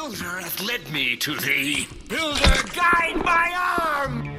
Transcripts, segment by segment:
Builder hath led me to thee. Builder, guide my arm!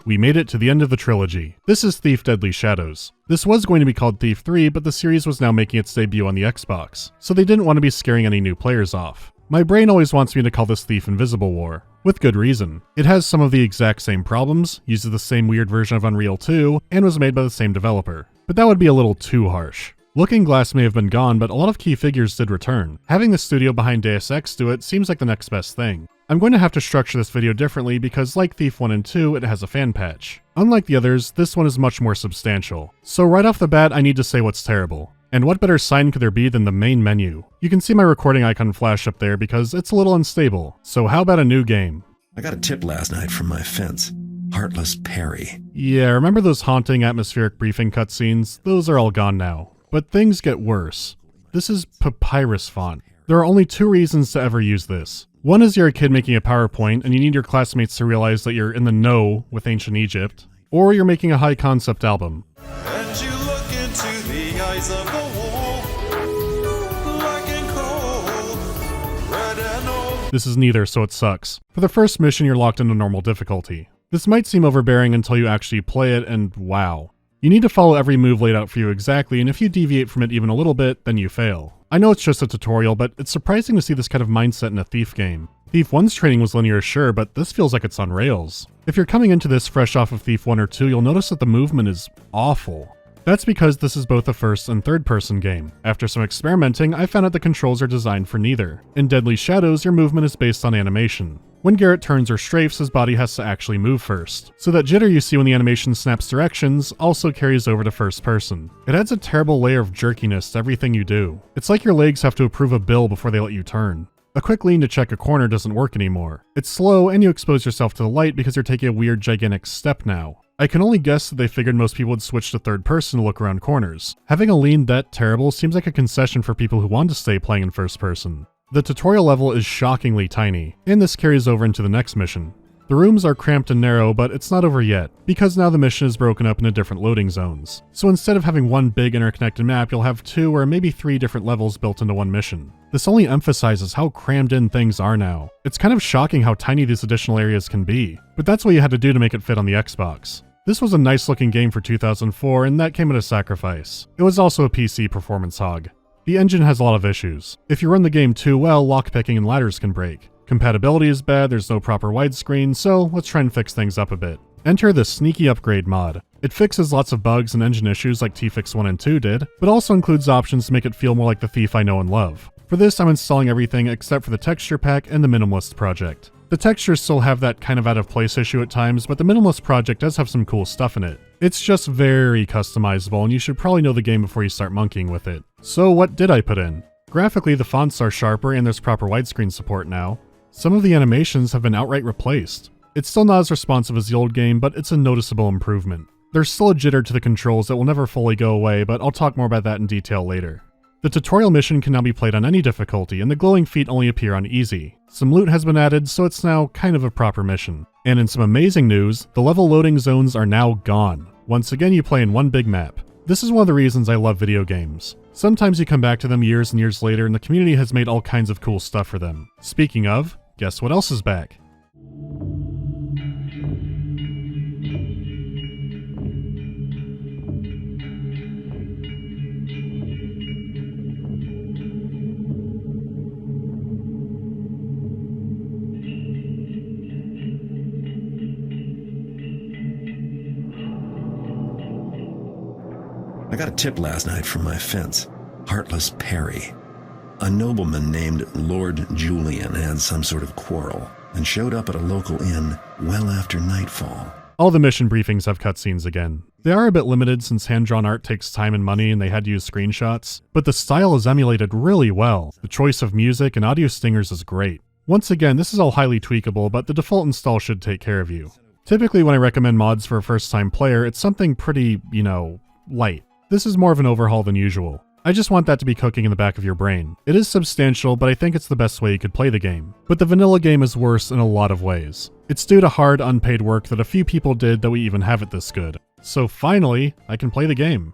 We made it to the end of the trilogy. This is Thief Deadly Shadows. This was going to be called Thief 3, but the series was now making its debut on the Xbox, so they didn't want to be scaring any new players off. My brain always wants me to call this Thief Invisible War, with good reason. It has some of the exact same problems, uses the same weird version of Unreal 2, and was made by the same developer. But that would be a little too harsh. Looking Glass may have been gone, but a lot of key figures did return. Having the studio behind Deus Ex do it seems like the next best thing. I'm going to have to structure this video differently because like Thief 1 and 2, it has a fan patch. Unlike the others, this one is much more substantial. So right off the bat, I need to say what's terrible. And what better sign could there be than the main menu? You can see my recording icon flash up there because it's a little unstable. So how about a new game? I got a tip last night from my fence. Heartless Perry. Yeah, remember those haunting atmospheric briefing cutscenes? Those are all gone now. But things get worse. This is papyrus font. There are only two reasons to ever use this. One is you're a kid making a PowerPoint and you need your classmates to realize that you're in the know with ancient Egypt, or you're making a high concept album. And you look into the eyes of the wall, black and cold, red and old. This is neither, so it sucks. For the first mission, you're locked into normal difficulty. This might seem overbearing until you actually play it, and wow. You need to follow every move laid out for you exactly, and if you deviate from it even a little bit, then you fail. I know it's just a tutorial, but it's surprising to see this kind of mindset in a Thief game. Thief 1's training was linear, sure, but this feels like it's on rails. If you're coming into this fresh off of Thief 1 or 2, you'll notice that the movement is awful. That's because this is both a first and third person game. After some experimenting, I found out the controls are designed for neither. In Deadly Shadows, your movement is based on animation. When Garrett turns or strafes, his body has to actually move first. So that jitter you see when the animation snaps directions also carries over to first person. It adds a terrible layer of jerkiness to everything you do. It's like your legs have to approve a bill before they let you turn. A quick lean to check a corner doesn't work anymore. It's slow and you expose yourself to the light because you're taking a weird gigantic step now. I can only guess that they figured most people would switch to third person to look around corners. Having a lean that terrible seems like a concession for people who want to stay playing in first person. The tutorial level is shockingly tiny, and this carries over into the next mission. The rooms are cramped and narrow, but it's not over yet, because now the mission is broken up into different loading zones. So instead of having one big interconnected map, you'll have 2 or maybe 3 different levels built into one mission. This only emphasizes how crammed in things are now. It's kind of shocking how tiny these additional areas can be, but that's what you had to do to make it fit on the Xbox. This was a nice looking game for 2004, and that came at a sacrifice. It was also a PC performance hog. The engine has a lot of issues. If you run the game too well, lockpicking and ladders can break. Compatibility is bad, there's no proper widescreen, so let's try and fix things up a bit. Enter the Sneaky Upgrade mod. It fixes lots of bugs and engine issues like T-Fix 1 and 2 did, but also includes options to make it feel more like the Thief I know and love. For this, I'm installing everything except for the texture pack and the Minimalist project. The textures still have that kind of out of place issue at times, but the Minimalist project does have some cool stuff in it. It's just very customizable, and you should probably know the game before you start monkeying with it. So what did I put in? Graphically, the fonts are sharper and there's proper widescreen support now. Some of the animations have been outright replaced. It's still not as responsive as the old game, but it's a noticeable improvement. There's still a jitter to the controls that will never fully go away, but I'll talk more about that in detail later. The tutorial mission can now be played on any difficulty, and the glowing feet only appear on easy. Some loot has been added, so it's now kind of a proper mission. And in some amazing news, the level loading zones are now gone. Once again, you play in one big map. This is one of the reasons I love video games. Sometimes you come back to them years and years later, and the community has made all kinds of cool stuff for them. Speaking of, guess what else is back? I got a tip last night from my fence. Heartless Perry. A nobleman named Lord Julian had some sort of quarrel and showed up at a local inn well after nightfall. All the mission briefings have cutscenes again. They are a bit limited since hand-drawn art takes time and money and they had to use screenshots, but the style is emulated really well. The choice of music and audio stingers is great. Once again, this is all highly tweakable, but the default install should take care of you. Typically when I recommend mods for a first-time player, it's something pretty, light. This is more of an overhaul than usual. I just want that to be cooking in the back of your brain. It is substantial, but I think it's the best way you could play the game. But the vanilla game is worse in a lot of ways. It's due to hard, unpaid work that a few people did that we even have it this good. So finally, I can play the game.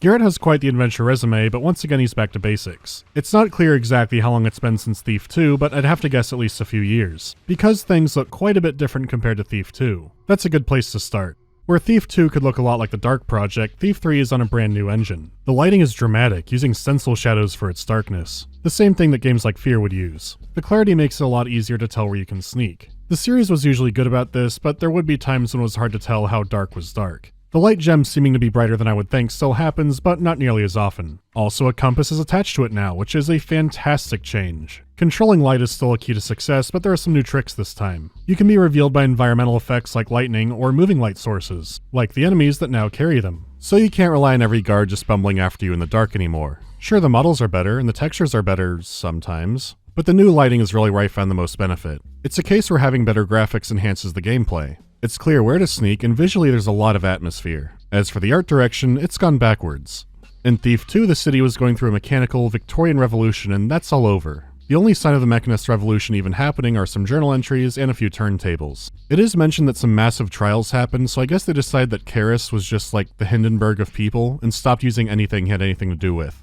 Garrett has quite the adventure resume, but once again he's back to basics. It's not clear exactly how long it's been since Thief 2, but I'd have to guess at least a few years, because things look quite a bit different compared to Thief 2. That's a good place to start. Where Thief 2 could look a lot like the Dark Project, Thief 3 is on a brand new engine. The lighting is dramatic, using stencil shadows for its darkness. The same thing that games like Fear would use. The clarity makes it a lot easier to tell where you can sneak. The series was usually good about this, but there would be times when it was hard to tell how dark was dark. The light gem seeming to be brighter than I would think still happens, but not nearly as often. Also, a compass is attached to it now, which is a fantastic change. Controlling light is still a key to success, but there are some new tricks this time. You can be revealed by environmental effects like lightning or moving light sources, like the enemies that now carry them. So you can't rely on every guard just bumbling after you in the dark anymore. Sure, the models are better, and the textures are better sometimes, but the new lighting is really where I found the most benefit. It's a case where having better graphics enhances the gameplay. It's clear where to sneak, and visually there's a lot of atmosphere. As for the art direction, it's gone backwards. In Thief 2, the city was going through a mechanical Victorian revolution, and that's all over. The only sign of the Mechanist Revolution even happening are some journal entries and a few turntables. It is mentioned that some massive trials happened, so I guess they decided that Karras was just like the Hindenburg of people, and stopped using anything he had anything to do with.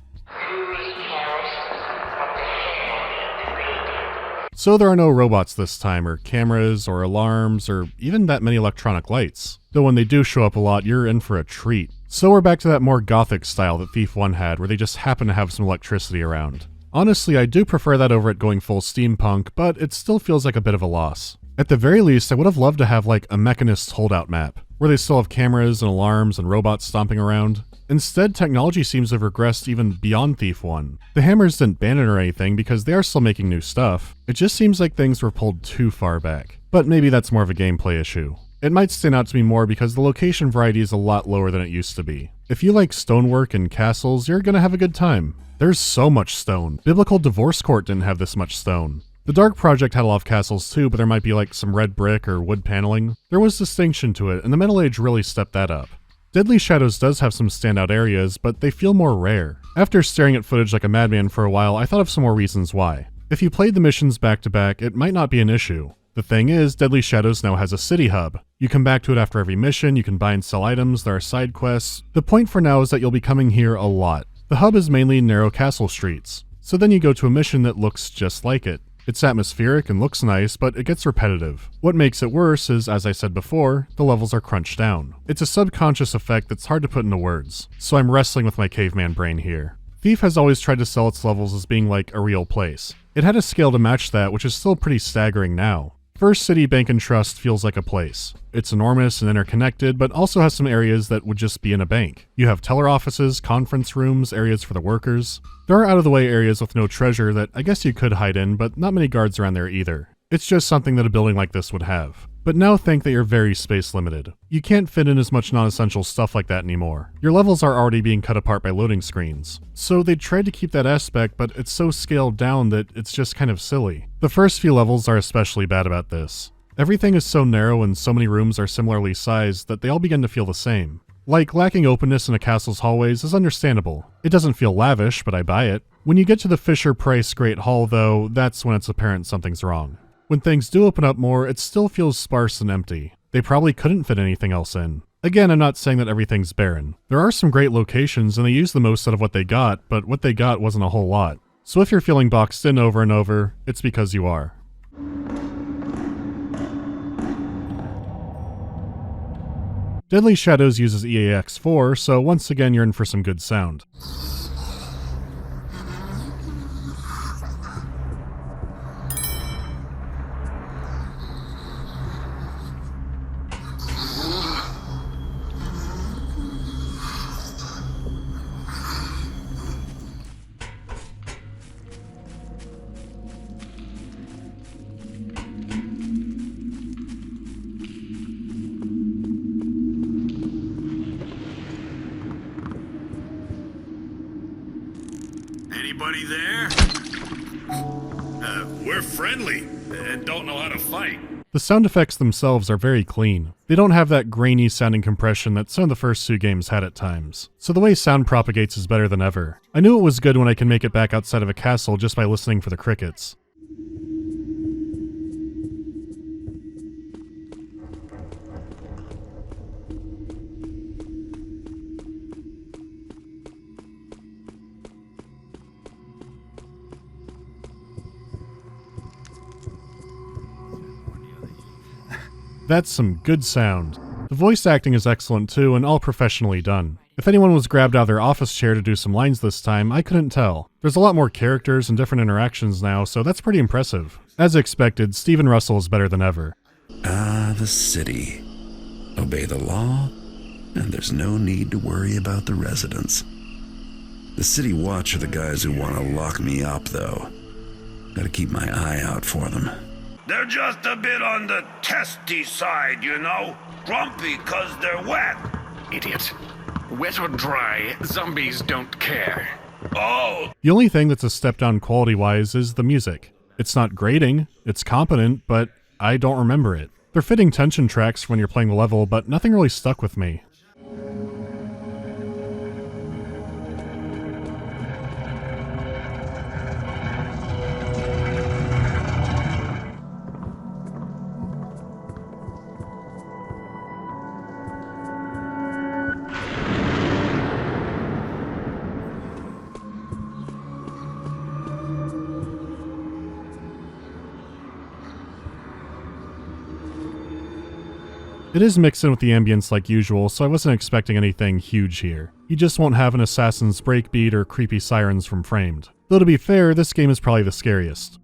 So there are no robots this time, or cameras, or alarms, or even that many electronic lights. Though when they do show up a lot, you're in for a treat. So we're back to that more gothic style that Thief 1 had, where they just happen to have some electricity around. Honestly, I do prefer that over it going full steampunk, but it still feels like a bit of a loss. At the very least, I would have loved to have like a Mechanist's holdout map, where they still have cameras and alarms and robots stomping around. Instead, technology seems to have regressed even beyond Thief 1. The hammers didn't ban it or anything because they are still making new stuff. It just seems like things were pulled too far back. But maybe that's more of a gameplay issue. It might stand out to me more because the location variety is a lot lower than it used to be. If you like stonework and castles, you're gonna have a good time. There's so much stone. Biblical Divorce Court didn't have this much stone. The Dark Project had a lot of castles too, but there might be like some red brick or wood paneling. There was distinction to it, and the Metal Age really stepped that up. Deadly Shadows does have some standout areas, but they feel more rare. After staring at footage like a madman for a while, I thought of some more reasons why. If you played the missions back to back, it might not be an issue. The thing is, Deadly Shadows now has a city hub. You come back to it after every mission, you can buy and sell items, there are side quests. The point for now is that you'll be coming here a lot. The hub is mainly narrow castle streets, so then you go to a mission that looks just like it. It's atmospheric and looks nice, but it gets repetitive. What makes it worse is, as I said before, the levels are crunched down. It's a subconscious effect that's hard to put into words, so I'm wrestling with my caveman brain here. Thief has always tried to sell its levels as being like a real place. It had a scale to match that, which is still pretty staggering now. First City Bank and Trust feels like a place. It's enormous and interconnected, but also has some areas that would just be in a bank. You have teller offices, conference rooms, areas for the workers. There are out-of-the-way areas with no treasure that I guess you could hide in, but not many guards around there either. It's just something that a building like this would have. But now think that you're very space limited. You can't fit in as much non-essential stuff like that anymore. Your levels are already being cut apart by loading screens. So they tried to keep that aspect, but it's so scaled down that it's just kind of silly. The first few levels are especially bad about this. Everything is so narrow and so many rooms are similarly sized that they all begin to feel the same. Like, lacking openness in a castle's hallways is understandable. It doesn't feel lavish, but I buy it. When you get to the Fisher-Price Great Hall though, that's when it's apparent something's wrong. When things do open up more, it still feels sparse and empty. They probably couldn't fit anything else in. Again, I'm not saying that everything's barren. There are some great locations and they use the most out of what they got, but what they got wasn't a whole lot. So if you're feeling boxed in over and over, it's because you are. Deadly Shadows uses EAX4, so once again you're in for some good sound. Anybody there? We're friendly and don't know how to fight. The sound effects themselves are very clean. They don't have that grainy sounding compression that some of the first two games had at times. So the way sound propagates is better than ever. I knew it was good when I can make it back outside of a castle just by listening for the crickets. That's some good sound. The voice acting is excellent too, and all professionally done. If anyone was grabbed out of their office chair to do some lines this time, I couldn't tell. There's a lot more characters and different interactions now, so that's pretty impressive. As expected, Stephen Russell is better than ever. Ah, the city. Obey the law, and there's no need to worry about the residents. The city watch are the guys who want to lock me up, though. Gotta keep my eye out for them. They're just a bit on the testy side, you know? Grumpy 'cause they're wet. Idiot. Wet or dry, zombies don't care. Oh! The only thing that's a step down quality-wise is the music. It's not grating, it's competent, but I don't remember it. They're fitting tension tracks when you're playing the level, but nothing really stuck with me. It is mixed in with the ambience like usual, so I wasn't expecting anything huge here. You just won't have an assassin's breakbeat or creepy sirens from Framed. Though to be fair, this game is probably the scariest.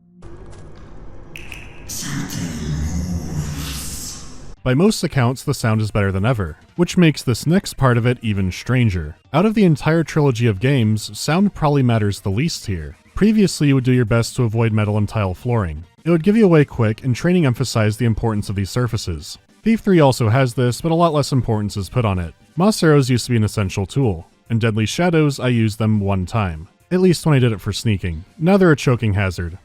By most accounts, the sound is better than ever, which makes this next part of it even stranger. Out of the entire trilogy of games, sound probably matters the least here. Previously, you would do your best to avoid metal and tile flooring. It would give you away quick, and training emphasized the importance of these surfaces. Thief 3 also has this, but a lot less importance is put on it. Moss arrows used to be an essential tool. In Deadly Shadows, I used them one time. At least when I did it for sneaking. Now they're a choking hazard.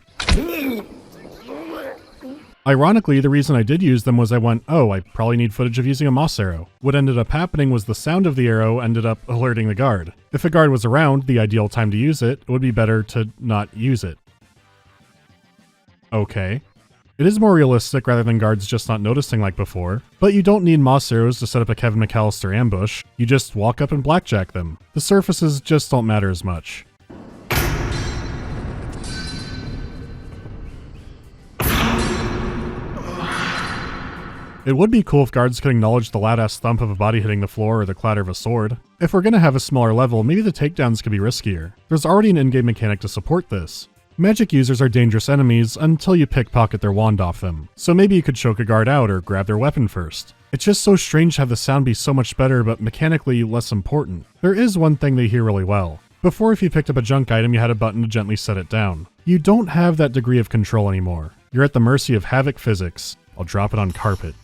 Ironically, the reason I did use them was I went, oh, I probably need footage of using a moss arrow. What ended up happening was the sound of the arrow ended up alerting the guard. If a guard was around, the ideal time to use it, would be better to not use it. Okay. It is more realistic rather than guards just not noticing like before, but you don't need moss arrows to set up a Kevin McAllister ambush, you just walk up and blackjack them. The surfaces just don't matter as much. It would be cool if guards could acknowledge the loud-ass thump of a body hitting the floor or the clatter of a sword. If we're gonna have a smaller level, maybe the takedowns could be riskier. There's already an in-game mechanic to support this. Magic users are dangerous enemies until you pickpocket their wand off them, so maybe you could choke a guard out or grab their weapon first. It's just so strange to have the sound be so much better but mechanically less important. There is one thing they hear really well. Before, if you picked up a junk item, you had a button to gently set it down. You don't have that degree of control anymore. You're at the mercy of havoc physics. I'll drop it on carpet.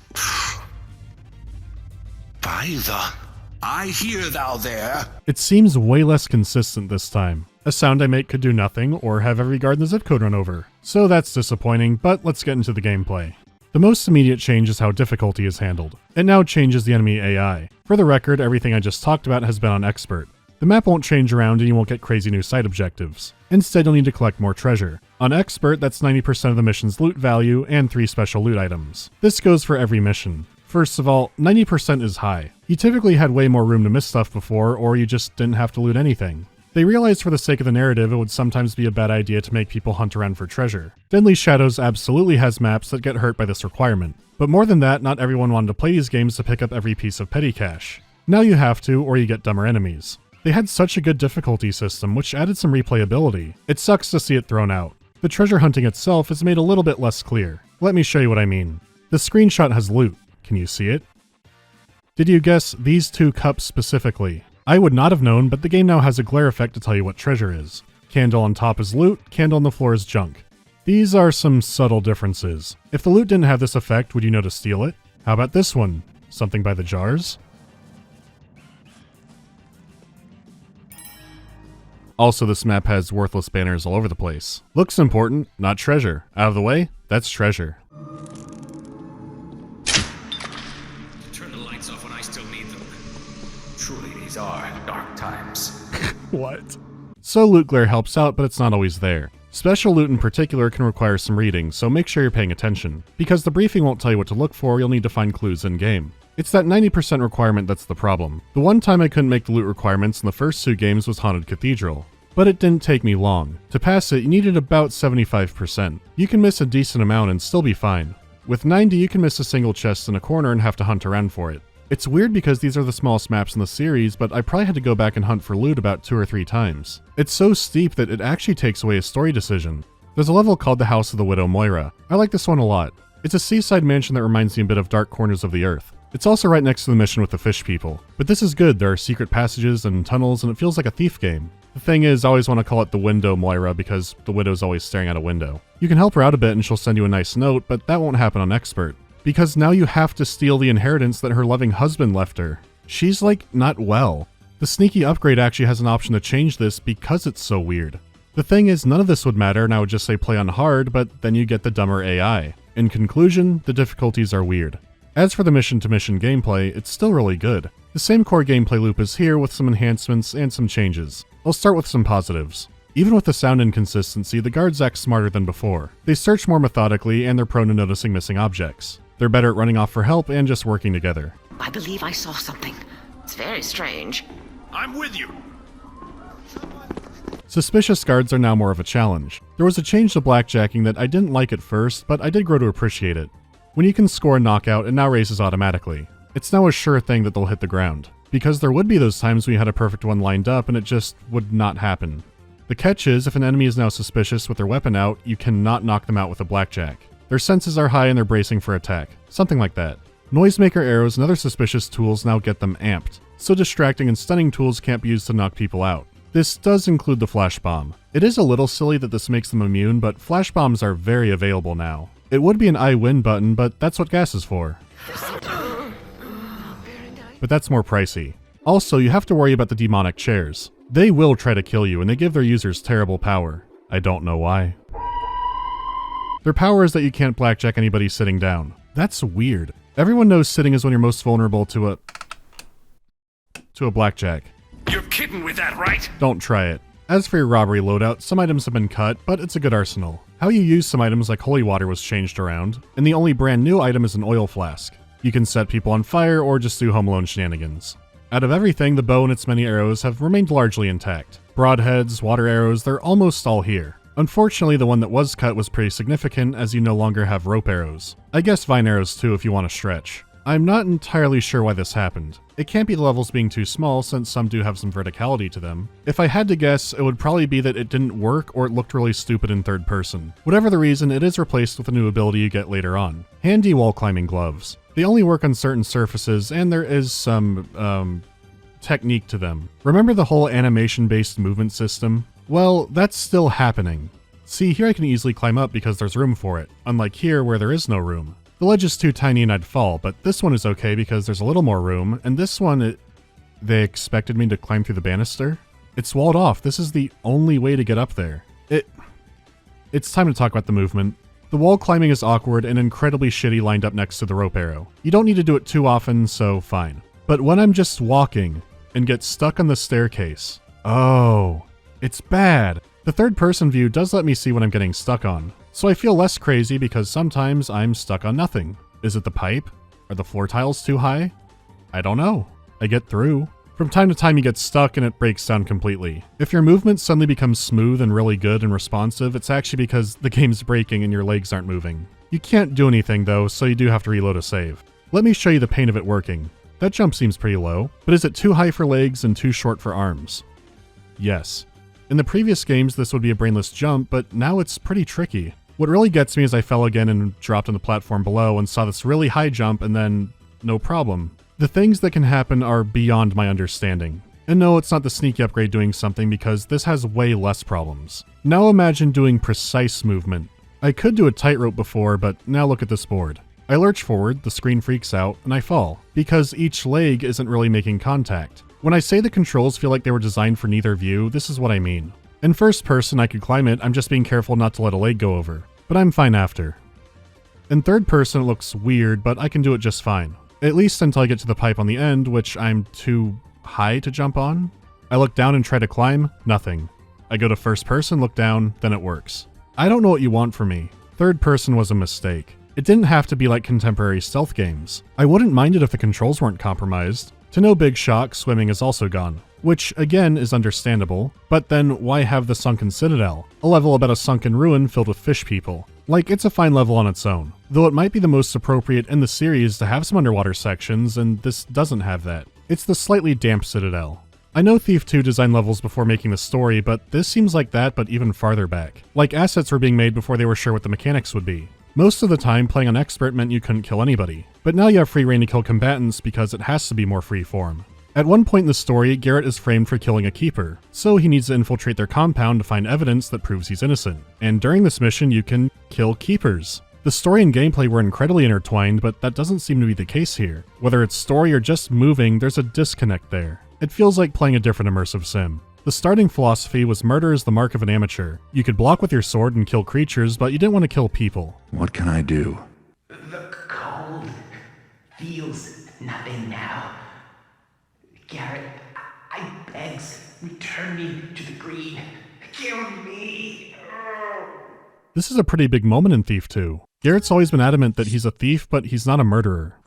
By the... I hear thou there. It seems way less consistent this time. A sound I make could do nothing, or have every guard in the zip code run over. So that's disappointing, but let's get into the gameplay. The most immediate change is how difficulty is handled. It now changes the enemy AI. For the record, everything I just talked about has been on Expert. The map won't change around and you won't get crazy new side objectives. Instead, you'll need to collect more treasure. On Expert, that's 90% of the mission's loot value and 3 special loot items. This goes for every mission. First of all, 90% is high. You typically had way more room to miss stuff before, or you just didn't have to loot anything. They realized for the sake of the narrative it would sometimes be a bad idea to make people hunt around for treasure. Deadly Shadows absolutely has maps that get hurt by this requirement. But more than that, not everyone wanted to play these games to pick up every piece of petty cash. Now you have to, or you get dumber enemies. They had such a good difficulty system, which added some replayability. It sucks to see it thrown out. The treasure hunting itself is made a little bit less clear. Let me show you what I mean. The screenshot has loot. Can you see it? Did you guess these 2 cups specifically? I would not have known, but the game now has a glare effect to tell you what treasure is. Candle on top is loot, candle on the floor is junk. These are some subtle differences. If the loot didn't have this effect, would you know to steal it? How about this one? Something by the jars? Also, this map has worthless banners all over the place. Looks important, not treasure. Out of the way, that's treasure. Turn the lights off when I still need them. Truly, these are dark times. What? So loot glare helps out, but it's not always there. Special loot in particular can require some reading, so make sure you're paying attention. Because the briefing won't tell you what to look for, you'll need to find clues in-game. It's that 90% requirement that's the problem. The one time I couldn't make the loot requirements in the first 2 games was Haunted Cathedral. But it didn't take me long. To pass it, you needed about 75%. You can miss a decent amount and still be fine. With 90, you can miss a single chest in a corner and have to hunt around for it. It's weird because these are the smallest maps in the series, but I probably had to go back and hunt for loot about 2 or 3 times. It's so steep that it actually takes away a story decision. There's a level called the House of the Widow Moira. I like this one a lot. It's a seaside mansion that reminds me a bit of Dark Corners of the Earth. It's also right next to the mission with the fish people. But this is good, there are secret passages and tunnels, and it feels like a thief game. The thing is, I always want to call it the Window Moira because the widow's always staring out a window. You can help her out a bit and she'll send you a nice note, but that won't happen on Expert. Because now you have to steal the inheritance that her loving husband left her. She's like, not well. The sneaky upgrade actually has an option to change this because it's so weird. The thing is, none of this would matter and I would just say play on hard, but then you get the dumber AI. In conclusion, the difficulties are weird. As for the mission-to-mission gameplay, it's still really good. The same core gameplay loop is here with some enhancements and some changes. I'll start with some positives. Even with the sound inconsistency, the guards act smarter than before. They search more methodically and they're prone to noticing missing objects. They're better at running off for help and just working together. I believe I saw something. It's very strange. I'm with you. Suspicious guards are now more of a challenge. There was a change to blackjacking that I didn't like at first, but I did grow to appreciate it. When you can score a knockout, it now raises automatically. It's now a sure thing that they'll hit the ground. Because there would be those times when you had a perfect one lined up and it just would not happen. The catch is, if an enemy is now suspicious with their weapon out, you cannot knock them out with a blackjack. Their senses are high and they're bracing for attack. Something like that. Noisemaker arrows and other suspicious tools now get them amped, so distracting and stunning tools can't be used to knock people out. This does include the flash bomb. It is a little silly that this makes them immune, but flash bombs are very available now. It would be an I win button, but that's what gas is for. But that's more pricey. Also, you have to worry about the demonic chairs. They will try to kill you, and they give their users terrible power. I don't know why. Their power is that you can't blackjack anybody sitting down. That's weird. Everyone knows sitting is when you're most vulnerable to a blackjack. You're kidding with that, right? Don't try it. As for your robbery loadout, some items have been cut, but it's a good arsenal. How you use some items like holy water was changed around, and the only brand new item is an oil flask. You can set people on fire or just do Home Alone shenanigans. Out of everything, the bow and its many arrows have remained largely intact. Broadheads, water arrows, they're almost all here. Unfortunately, the one that was cut was pretty significant as you no longer have rope arrows. I guess vine arrows too if you want to stretch. I'm not entirely sure why this happened. It can't be the levels being too small since some do have some verticality to them. If I had to guess, it would probably be that it didn't work or it looked really stupid in third person. Whatever the reason, it is replaced with a new ability you get later on. Handy wall climbing gloves. They only work on certain surfaces and there is some, technique to them. Remember the whole animation-based movement system? Well, that's still happening. See, here I can easily climb up because there's room for it, unlike here where there is no room. The ledge is too tiny and I'd fall, but this one is okay because there's a little more room, and this one, they expected me to climb through the banister? It's walled off. This is the only way to get up there. It's time to talk about the movement. The wall climbing is awkward and incredibly shitty lined up next to the rope arrow. You don't need to do it too often, so fine. But when I'm just walking and get stuck on the staircase, oh, it's bad. The third person view does let me see what I'm getting stuck on, so I feel less crazy because sometimes I'm stuck on nothing. Is it the pipe? Are the floor tiles too high? I don't know. I get through. From time to time you get stuck and it breaks down completely. If your movement suddenly becomes smooth and really good and responsive, it's actually because the game's breaking and your legs aren't moving. You can't do anything though, so you do have to reload a save. Let me show you the pain of it working. That jump seems pretty low, but is it too high for legs and too short for arms? Yes. In the previous games, this would be a brainless jump, but now it's pretty tricky. What really gets me is I fell again and dropped on the platform below and saw this really high jump and then no problem. The things that can happen are beyond my understanding. And no, it's not the sneaky upgrade doing something because this has way less problems. Now imagine doing precise movement. I could do a tightrope before, but now look at this board. I lurch forward, the screen freaks out, and I fall, because each leg isn't really making contact. When I say the controls feel like they were designed for neither view, this is what I mean. In first person, I could climb it, I'm just being careful not to let a leg go over. But I'm fine after. In third person, it looks weird, but I can do it just fine. At least until I get to the pipe on the end, which I'm too high to jump on. I look down and try to climb, nothing. I go to first person, look down, then it works. I don't know what you want from me. Third person was a mistake. It didn't have to be like contemporary stealth games. I wouldn't mind it if the controls weren't compromised. To no big shock, swimming is also gone. Which, again, is understandable. But then, why have the Sunken Citadel? A level about a sunken ruin filled with fish people. Like, it's a fine level on its own, though it might be the most appropriate in the series to have some underwater sections, and this doesn't have that. It's the slightly damp Citadel. I know Thief 2 designed levels before making the story, but this seems like that, but even farther back. Like assets were being made before they were sure what the mechanics would be. Most of the time, playing on Expert meant you couldn't kill anybody, but now you have free reign to kill combatants because it has to be more freeform. At one point in the story, Garrett is framed for killing a keeper, so he needs to infiltrate their compound to find evidence that proves he's innocent. And during this mission, you can kill keepers. The story and gameplay were incredibly intertwined, but that doesn't seem to be the case here. Whether it's story or just moving, there's a disconnect there. It feels like playing a different immersive sim. The starting philosophy was murder is the mark of an amateur. You could block with your sword and kill creatures, but you didn't want to kill people. What can I do? The cold feels nothing now. Garrett, I begs, return me to the green. Kill me. This is a pretty big moment in Thief 2. Garrett's always been adamant that he's a thief, but he's not a murderer.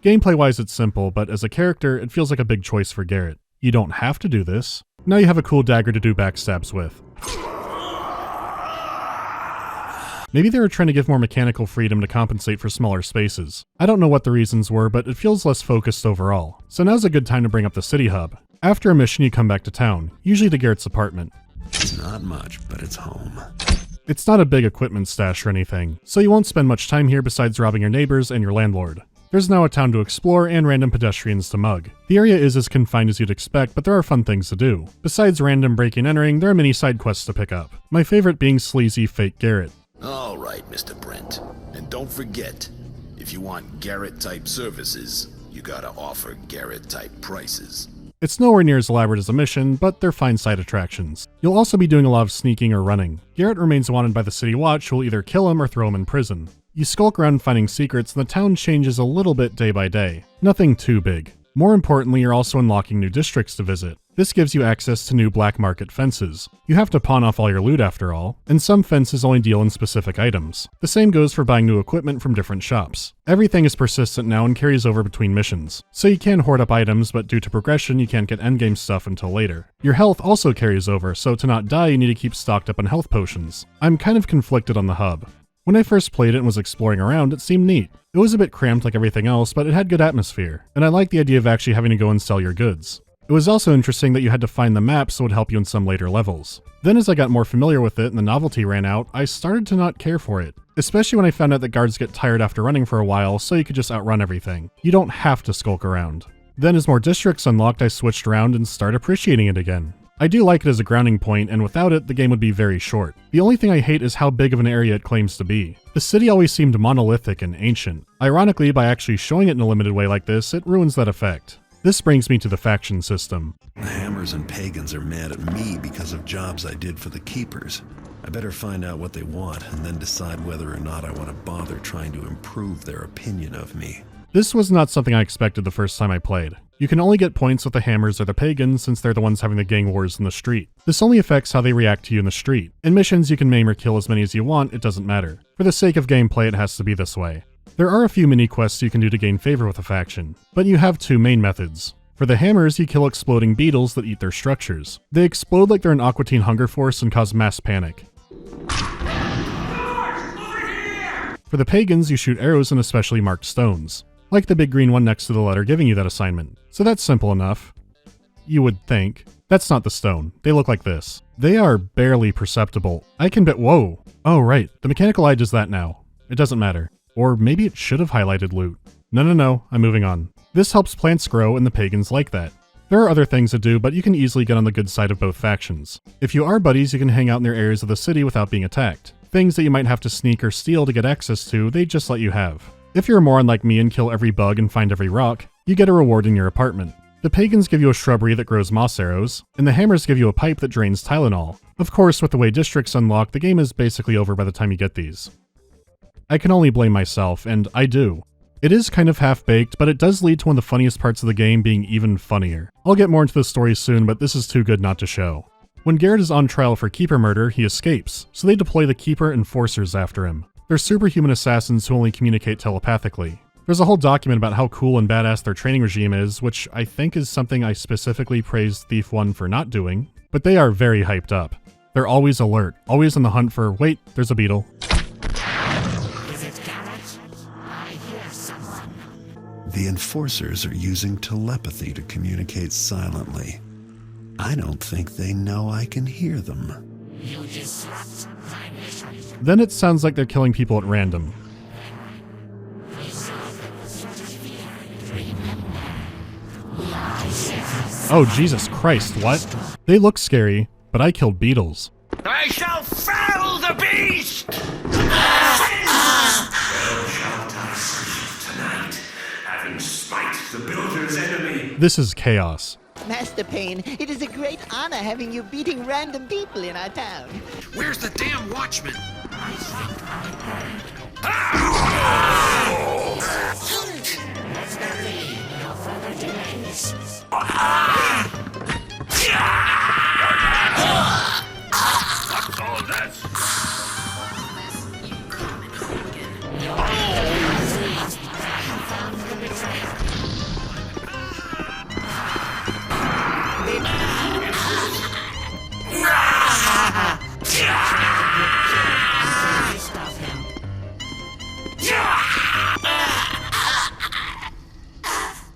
Gameplay-wise, it's simple, but as a character, it feels like a big choice for Garrett. You don't have to do this. Now you have a cool dagger to do backstabs with. Maybe they were trying to give more mechanical freedom to compensate for smaller spaces. I don't know what the reasons were, but it feels less focused overall. So now's a good time to bring up the city hub. After a mission, you come back to town, usually to Garrett's apartment. It's not much, but it's home. It's not a big equipment stash or anything, so you won't spend much time here besides robbing your neighbors and your landlord. There's now a town to explore and random pedestrians to mug. The area is as confined as you'd expect, but there are fun things to do. Besides random breaking and entering, there are many side quests to pick up. My favorite being sleazy fake Garrett. All right, Mr. Brent. And don't forget, if you want Garrett-type services, you gotta offer Garrett-type prices. It's nowhere near as elaborate as a mission, but they're fine side attractions. You'll also be doing a lot of sneaking or running. Garrett remains wanted by the City Watch, who will either kill him or throw him in prison. You skulk around finding secrets, and the town changes a little bit day by day. Nothing too big. More importantly, you're also unlocking new districts to visit. This gives you access to new black market fences. You have to pawn off all your loot after all, and some fences only deal in specific items. The same goes for buying new equipment from different shops. Everything is persistent now and carries over between missions. So you can hoard up items, but due to progression, you can't get endgame stuff until later. Your health also carries over, so to not die, you need to keep stocked up on health potions. I'm kind of conflicted on the hub. When I first played it and was exploring around, it seemed neat. It was a bit cramped like everything else, but it had good atmosphere, and I liked the idea of actually having to go and sell your goods. It was also interesting that you had to find the map so it would help you in some later levels. Then as I got more familiar with it and the novelty ran out, I started to not care for it. Especially when I found out that guards get tired after running for a while, so you could just outrun everything. You don't have to skulk around. Then as more districts unlocked, I switched around and started appreciating it again. I do like it as a grounding point, and without it, the game would be very short. The only thing I hate is how big of an area it claims to be. The city always seemed monolithic and ancient. Ironically, by actually showing it in a limited way like this, it ruins that effect. This brings me to the faction system. The Hammers and Pagans are mad at me because of jobs I did for the Keepers. I better find out what they want and then decide whether or not I want to bother trying to improve their opinion of me. This was not something I expected the first time I played. You can only get points with the Hammers or the Pagans since they're the ones having the gang wars in the street. This only affects how they react to you in the street. In missions you can maim or kill as many as you want, it doesn't matter. For the sake of gameplay it has to be this way. There are a few mini-quests you can do to gain favor with a faction, but you have two main methods. For the Hammers, you kill exploding beetles that eat their structures. They explode like they're an Aqua Teen Hunger Force and cause mass panic. For the Pagans, you shoot arrows in especially marked stones, like the big green one next to the letter giving you that assignment. So that's simple enough. You would think. That's not the stone. They look like this. They are barely perceptible. I can bet— whoa! Oh right, the mechanical eye does that now. It doesn't matter. Or maybe it should have highlighted loot. No, I'm moving on. This helps plants grow and the Pagans like that. There are other things to do, but you can easily get on the good side of both factions. If you are buddies, you can hang out in their areas of the city without being attacked. Things that you might have to sneak or steal to get access to, they just let you have. If you're a moron like me and kill every bug and find every rock, you get a reward in your apartment. The Pagans give you a shrubbery that grows moss arrows, and the Hammers give you a pipe that drains Tylenol. Of course, with the way districts unlock, the game is basically over by the time you get these. I can only blame myself, and I do. It is kind of half-baked, but it does lead to one of the funniest parts of the game being even funnier. I'll get more into the story soon, but this is too good not to show. When Garrett is on trial for Keeper murder, he escapes, so they deploy the Keeper enforcers after him. They're superhuman assassins who only communicate telepathically. There's a whole document about how cool and badass their training regime is, which I think is something I specifically praised Thief 1 for not doing, but they are very hyped up. They're always alert, always on the hunt for, wait, there's a beetle. Is it Garrett? I hear someone. The enforcers are using telepathy to communicate silently. I don't think they know I can hear them. You disrupt my mission. Then it sounds like they're killing people at random. Oh, Jesus Christ, what? They look scary, but I killed beetles. I shall fell the beast! Tonight, having spite the builder's enemy. This is chaos. Master Payne, it is a great honor having you beating random people in our town. Where's the damn watchman? I think I heard. Let's not leave. No further delays. What's all this? You common hooligan. Found the betrayer. Stop him.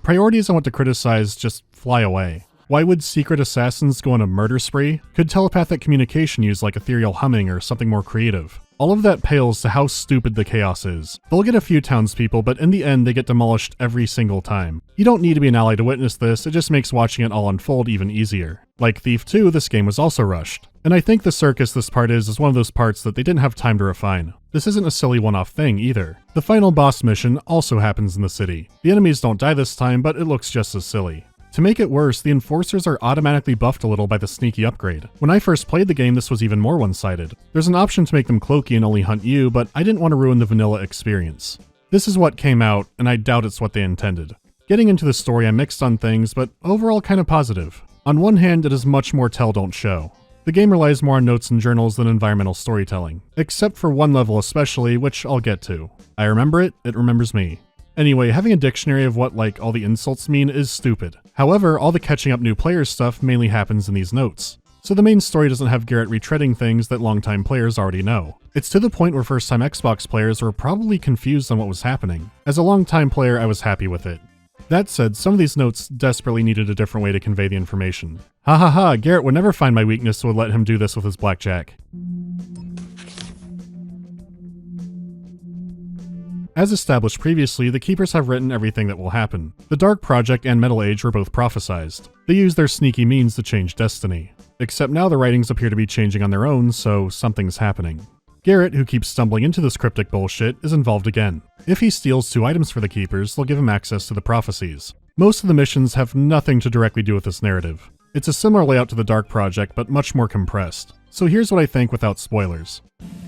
Priorities I want to criticize just fly away. Why would secret assassins go on a murder spree? Could telepathic communication use like ethereal humming or something more creative? All of that pales to how stupid the chaos is. They'll get a few townspeople, but in the end they get demolished every single time. You don't need to be an ally to witness this, it just makes watching it all unfold even easier. Like Thief 2, this game was also rushed. And I think the circus this part is one of those parts that they didn't have time to refine. This isn't a silly one-off thing either. The final boss mission also happens in the city. The enemies don't die this time, but it looks just as silly. To make it worse, the enforcers are automatically buffed a little by the sneaky upgrade. When I first played the game, this was even more one-sided. There's an option to make them cloaky and only hunt you, but I didn't want to ruin the vanilla experience. This is what came out, and I doubt it's what they intended. Getting into the story, I'm mixed on things, but overall kind of positive. On one hand, it is much more tell don't show. The game relies more on notes and journals than environmental storytelling, except for one level especially, which I'll get to. I remember it, it remembers me. Anyway, having a dictionary of what, like, all the insults mean is stupid. However, all the catching up new players stuff mainly happens in these notes. So the main story doesn't have Garrett retreading things that longtime players already know. It's to the point where first-time Xbox players were probably confused on what was happening. As a longtime player, I was happy with it. That said, some of these notes desperately needed a different way to convey the information. Ha ha ha, Garrett would never find my weakness, so would let him do this with his blackjack. As established previously, the Keepers have written everything that will happen. The Dark Project and Metal Age were both prophesized. They used their sneaky means to change destiny. Except now the writings appear to be changing on their own, so something's happening. Garrett, who keeps stumbling into this cryptic bullshit, is involved again. If he steals 2 items for the Keepers, they'll give him access to the prophecies. Most of the missions have nothing to directly do with this narrative. It's a similar layout to the Dark Project, but much more compressed. So here's what I think without spoilers.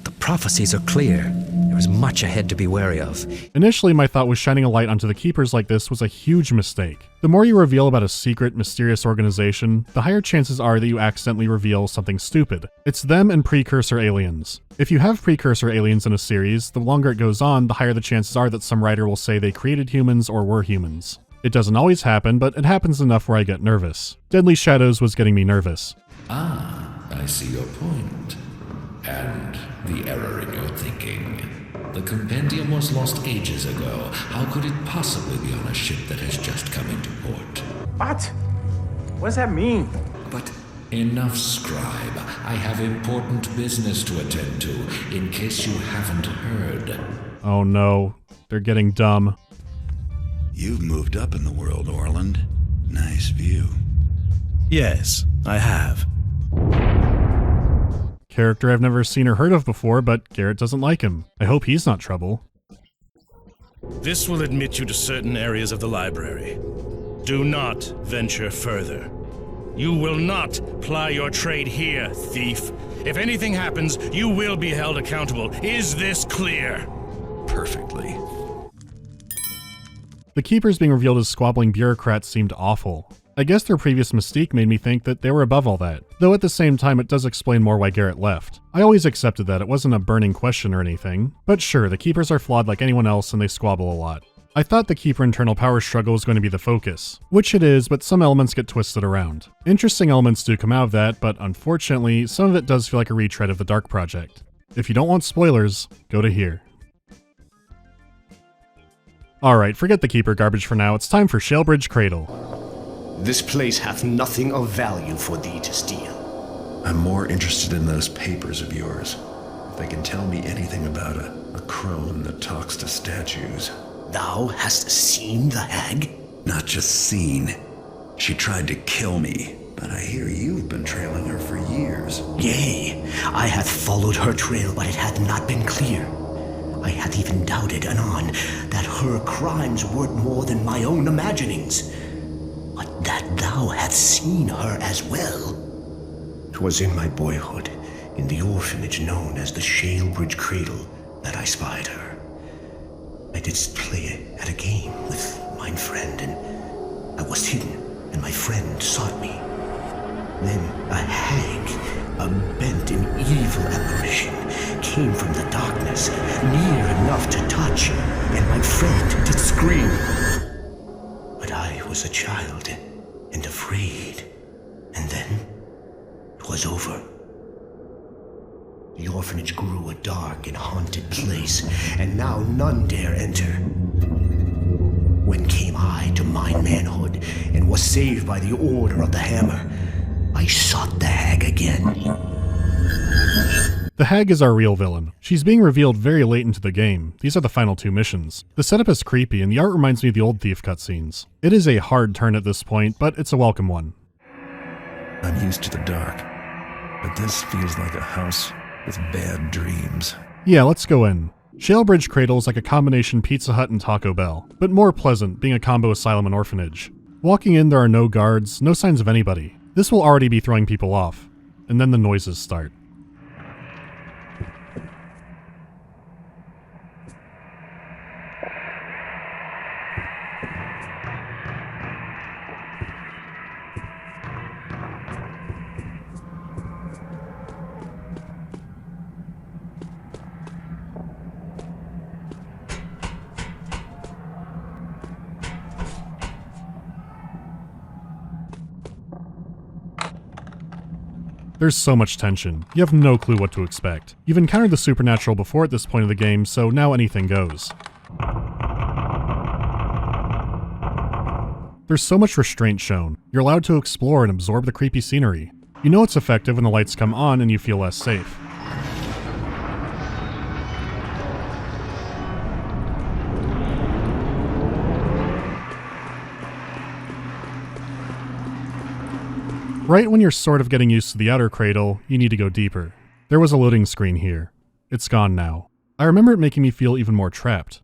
The prophecies are clear. There is much ahead to be wary of. Initially, my thought was shining a light onto the Keepers like this was a huge mistake. The more you reveal about a secret, mysterious organization, the higher chances are that you accidentally reveal something stupid. It's them and precursor aliens. If you have precursor aliens in a series, the longer it goes on, the higher the chances are that some writer will say they created humans or were humans. It doesn't always happen, but it happens enough where I get nervous. Deadly Shadows was getting me nervous. Ah, I see your point. And the error in your thinking. The compendium was lost ages ago. How could it possibly be on a ship that has just come into port? What? What does that mean? But enough, scribe. I have important business to attend to, in case you haven't heard. Oh no, they're getting dumb. You've moved up in the world, Orland. Nice view. Yes, I have. Character I've never seen or heard of before, but Garrett doesn't like him. I hope he's not trouble. This will admit you to certain areas of the library. Do not venture further. You will not ply your trade here, thief. If anything happens, you will be held accountable. Is this clear? Perfectly. The Keepers being revealed as squabbling bureaucrats seemed awful. I guess their previous mystique made me think that they were above all that, though at the same time it does explain more why Garrett left. I always accepted that, it wasn't a burning question or anything, but sure, the Keepers are flawed like anyone else and they squabble a lot. I thought the Keeper internal power struggle was going to be the focus, which it is, but some elements get twisted around. Interesting elements do come out of that, but unfortunately, some of it does feel like a retread of the Dark Project. If you don't want spoilers, go to here. Alright, forget the Keeper garbage for now, it's time for Shalebridge Cradle. This place hath nothing of value for thee to steal. I'm more interested in those papers of yours. If they can tell me anything about a crone that talks to statues. Thou hast seen the hag? Not just seen. She tried to kill me, but I hear you've been trailing her for years. Yea, I hath followed her trail, but it hath not been clear. I hath even doubted anon that her crimes weren't more than my own imaginings. But that thou hadst seen her as well. 'Twas in my boyhood, in the orphanage known as the Shalebridge Cradle, that I spied her. I didst play at a game with mine friend, and I was hidden, and my friend sought me. Then a hag, a bent and evil apparition, came from the darkness, near enough to touch, and my friend did scream. But I was a child, and afraid, and then 'twas over. The orphanage grew a dark and haunted place, and now none dare enter. When came I to mine manhood, and was saved by the order of the hammer, I sought the hag again. The hag is our real villain. She's being revealed very late into the game. These are the final 2 missions. The setup is creepy, and the art reminds me of the old Thief cutscenes. It is a hard turn at this point, but it's a welcome one. I'm used to the dark, but this feels like a house with bad dreams. Yeah, let's go in. Shalebridge Cradle is like a combination Pizza Hut and Taco Bell, but more pleasant, being a combo asylum and orphanage. Walking in, there are no guards, no signs of anybody. This will already be throwing people off. And then the noises start. There's so much tension, you have no clue what to expect. You've encountered the supernatural before at this point of the game, so now anything goes. There's so much restraint shown. You're allowed to explore and absorb the creepy scenery. You know it's effective when the lights come on and you feel less safe. Right when you're sort of getting used to the outer cradle, you need to go deeper. There was a loading screen here. It's gone now. I remember it making me feel even more trapped.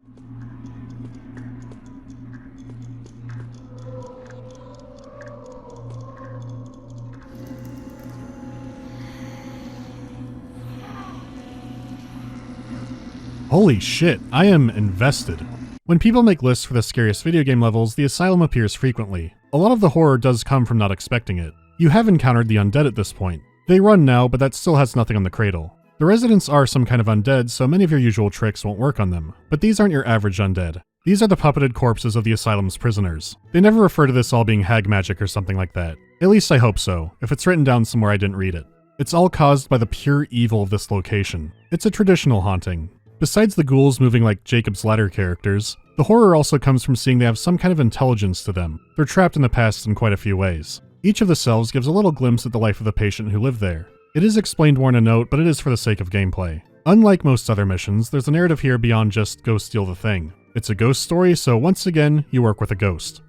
Holy shit, I am invested. When people make lists for the scariest video game levels, the asylum appears frequently. A lot of the horror does come from not expecting it. You have encountered the undead at this point. They run now, but that still has nothing on the cradle. The residents are some kind of undead, so many of your usual tricks won't work on them. But these aren't your average undead. These are the puppeted corpses of the asylum's prisoners. They never refer to this all being hag magic or something like that. At least I hope so, if it's written down somewhere I didn't read it. It's all caused by the pure evil of this location. It's a traditional haunting. Besides the ghouls moving like Jacob's Ladder characters, the horror also comes from seeing they have some kind of intelligence to them. They're trapped in the past in quite a few ways. Each of the cells gives a little glimpse at the life of the patient who lived there. It is explained more in a note, but it is for the sake of gameplay. Unlike most other missions, there's a narrative here beyond just go steal the thing. It's a ghost story, so once again, you work with a ghost.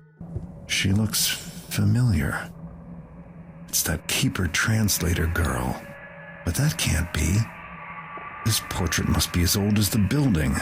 She looks familiar. It's that Keeper translator girl. But that can't be. This portrait must be as old as the building.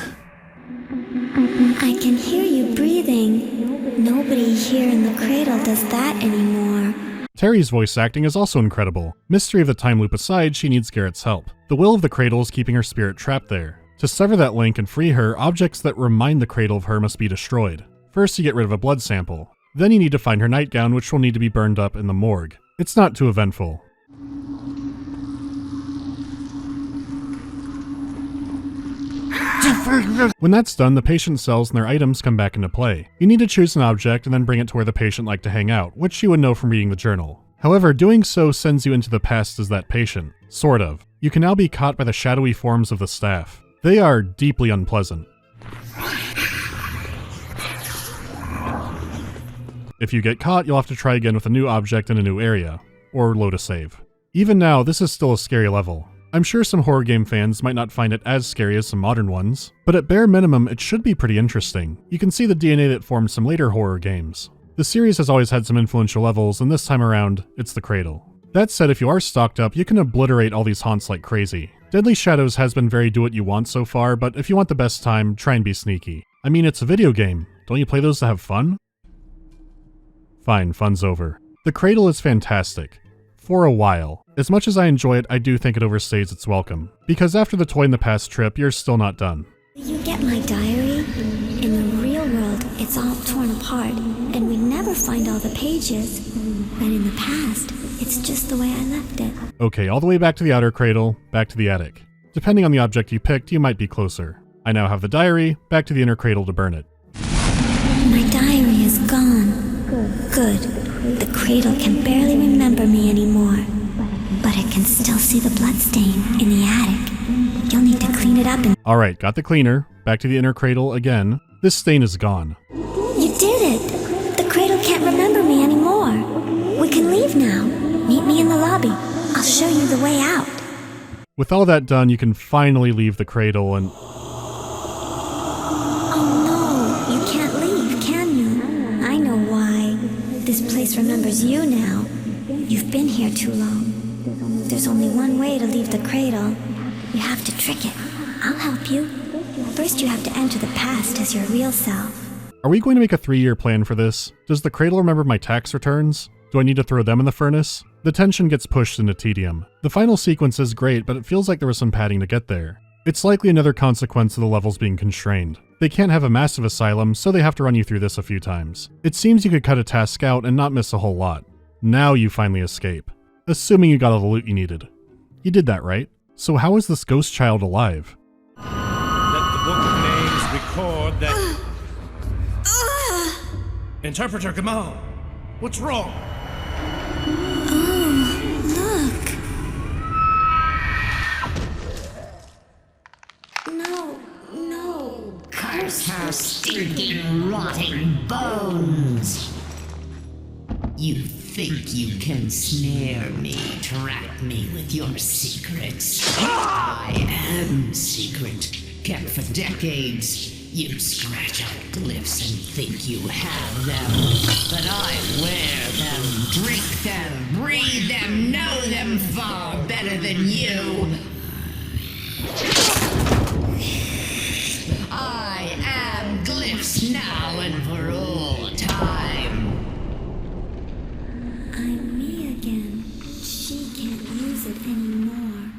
I can hear you breathing. Nobody here in the cradle does that anymore. Terry's voice acting is also incredible. Mystery of the time loop aside, she needs Garrett's help. The will of the cradle is keeping her spirit trapped there. To sever that link and free her, objects that remind the cradle of her must be destroyed. First, you get rid of a blood sample. Then you need to find her nightgown, which will need to be burned up in the morgue. It's not too eventful. When that's done, the patient's cells and their items come back into play. You need to choose an object and then bring it to where the patient liked to hang out, which you would know from reading the journal. However, doing so sends you into the past as that patient. Sort of. You can now be caught by the shadowy forms of the staff. They are deeply unpleasant. If you get caught, you'll have to try again with a new object in a new area, or load a save. Even now, this is still a scary level. I'm sure some horror game fans might not find it as scary as some modern ones, but at bare minimum, it should be pretty interesting. You can see the DNA that formed some later horror games. The series has always had some influential levels, and this time around, it's the Cradle. That said, if you are stocked up, you can obliterate all these haunts like crazy. Deadly Shadows has been very do-what-you-want so far, but if you want the best time, try and be sneaky. I mean, it's a video game. Don't you play those to have fun? Fine, fun's over. The Cradle is fantastic. For a while. As much as I enjoy it, I do think it overstays its welcome. Because after the Toy in the Past trip, you're still not done. You get my diary? In the real world, it's all torn apart, and we never find all the pages. But in the past, it's just the way I left it. Okay, all the way back to the outer cradle, back to the attic. Depending on the object you picked, you might be closer. I now have the diary, back to the inner cradle to burn it. My diary is gone. Good. The cradle can barely remember me anymore. But it can still see the bloodstain in the attic. You'll need to clean it up and— Alright, got the cleaner, back to the inner cradle again. This stain is gone. You did it! The cradle can't remember me anymore. We can leave now. Meet me in the lobby. I'll show you the way out. With all that done, you can finally leave the cradle and— Oh no, you can't leave, can you? I know why. This place remembers you now. You've been here too long. There's only one way to leave the cradle. You have to trick it. I'll help you. First you have to enter the past as your real self. Are we going to make a 3-year plan for this? Does the cradle remember my tax returns? Do I need to throw them in the furnace? The tension gets pushed into tedium. The final sequence is great, but it feels like there was some padding to get there. It's likely another consequence of the levels being constrained. They can't have a massive asylum, so they have to run you through this a few times. It seems you could cut a task out and not miss a whole lot. Now you finally escape. Assuming you got all the loot you needed. You did that, right? So how is this ghost child alive? Let the book of names record that... Interpreter Gamal, what's wrong? No. Curse her stinking, rotting bones! You think you can snare me, trap me with your secrets? I am secret, kept for decades. You scratch out glyphs and think you have them, but I wear them, drink them, breathe them, know them far better than you. I am glyphs now and for all time. I'm me again. She can't use it anymore.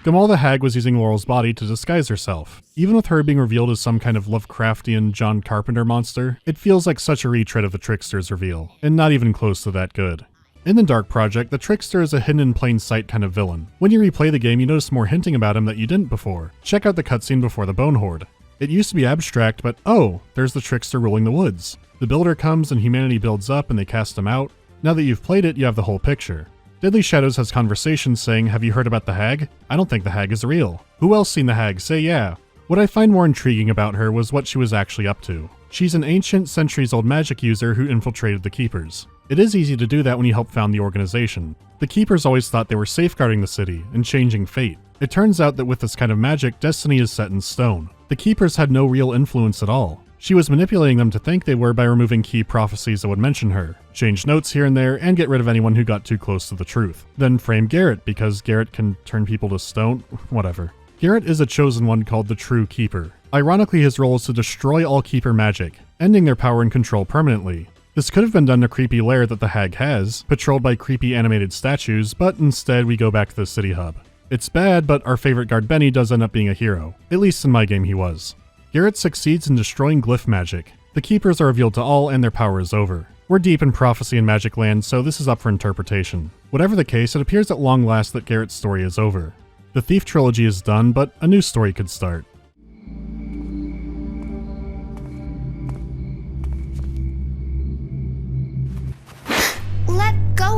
Gamal the Hag was using Laurel's body to disguise herself. Even with her being revealed as some kind of Lovecraftian John Carpenter monster, it feels like such a retread of the Trickster's reveal, and not even close to that good. In the Dark Project, the Trickster is a hidden in plain sight kind of villain. When you replay the game, you notice more hinting about him that you didn't before. Check out the cutscene before the Bone Horde. It used to be abstract, but oh, there's the Trickster ruling the woods. The Builder comes and humanity builds up and they cast him out. Now that you've played it, you have the whole picture. Deadly Shadows has conversations saying, "Have you heard about the Hag? I don't think the Hag is real. Who else seen the Hag? Say yeah." What I find more intriguing about her was what she was actually up to. She's an ancient, centuries-old magic user who infiltrated the Keepers. It is easy to do that when you help found the organization. The Keepers always thought they were safeguarding the city and changing fate. It turns out that with this kind of magic, destiny is set in stone. The Keepers had no real influence at all. She was manipulating them to think they were by removing key prophecies that would mention her, change notes here and there, and get rid of anyone who got too close to the truth. Then frame Garrett, because Garrett can turn people to stone, whatever. Garrett is a chosen one called the True Keeper. Ironically, his role is to destroy all Keeper magic, ending their power and control permanently. This could have been done in a creepy lair that the Hag has, patrolled by creepy animated statues, but instead we go back to the city hub. It's bad, but our favorite guard Benny does end up being a hero. At least in my game he was. Garrett succeeds in destroying glyph magic. The Keepers are revealed to all and their power is over. We're deep in prophecy and magic land, so this is up for interpretation. Whatever the case, it appears at long last that Garrett's story is over. The Thief trilogy is done, but a new story could start.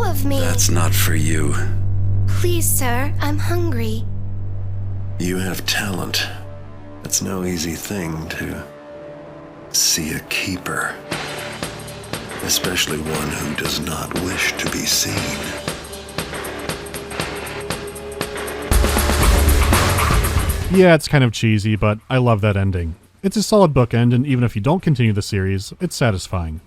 of me. That's not for you. Please, sir, I'm hungry. You have talent. It's no easy thing to see a keeper. Especially one who does not wish to be seen. Yeah, it's kind of cheesy, but I love that ending. It's a solid bookend, and even if you don't continue the series, it's satisfying.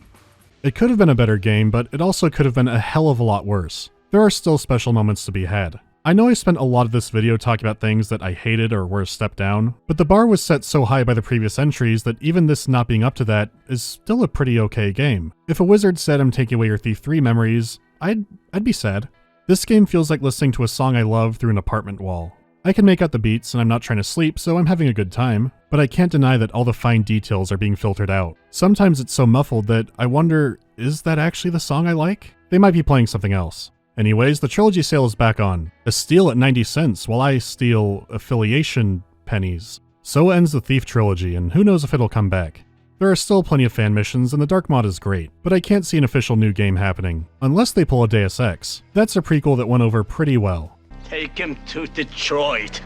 It could have been a better game, but it also could have been a hell of a lot worse. There are still special moments to be had. I know I spent a lot of this video talking about things that I hated or were a step down, but the bar was set so high by the previous entries that even this not being up to that is still a pretty okay game. If a wizard said I'm taking away your Thief 3 memories, I'd be sad. This game feels like listening to a song I love through an apartment wall. I can make out the beats and I'm not trying to sleep, so I'm having a good time, but I can't deny that all the fine details are being filtered out. Sometimes it's so muffled that I wonder, is that actually the song I like? They might be playing something else. Anyways, the trilogy sale is back on. A steal at 90 cents while I steal affiliation pennies. So ends the Thief trilogy, and who knows if it'll come back. There are still plenty of fan missions, and the Dark mod is great, but I can't see an official new game happening. Unless they pull a Deus Ex. That's a prequel that went over pretty well. Take him to Detroit.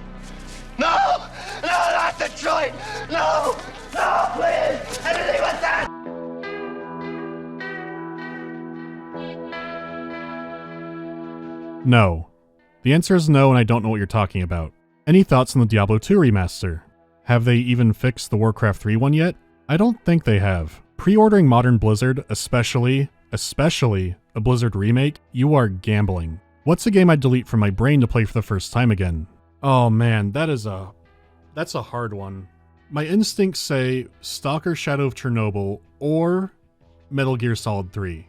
No! No, not Detroit! No! No, please! Anything but that! No. The answer is no, and I don't know what you're talking about. Any thoughts on the Diablo 2 remaster? Have they even fixed the Warcraft 3 one yet? I don't think they have. Pre-ordering modern Blizzard, especially a Blizzard remake, you are gambling. What's a game I'd delete from my brain to play for the first time again? Oh man, that's a hard one. My instincts say Stalker Shadow of Chernobyl or Metal Gear Solid 3.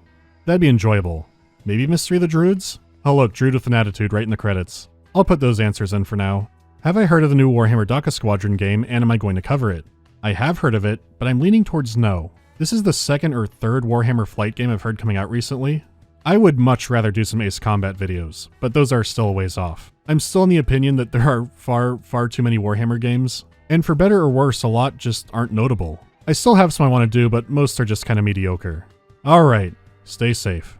That'd be enjoyable. Maybe Mystery of the Druids? Oh look, Druid with an attitude right in the credits. I'll put those answers in for now. Have I heard of the new Warhammer Dakka Squadron game, and am I going to cover it? I have heard of it, but I'm leaning towards no. This is the second or third Warhammer Flight game I've heard coming out recently. I would much rather do some Ace Combat videos, but those are still a ways off. I'm still in the opinion that there are far too many Warhammer games, and for better or worse, a lot just aren't notable. I still have some I want to do, but most are just kind of mediocre. Alright, stay safe.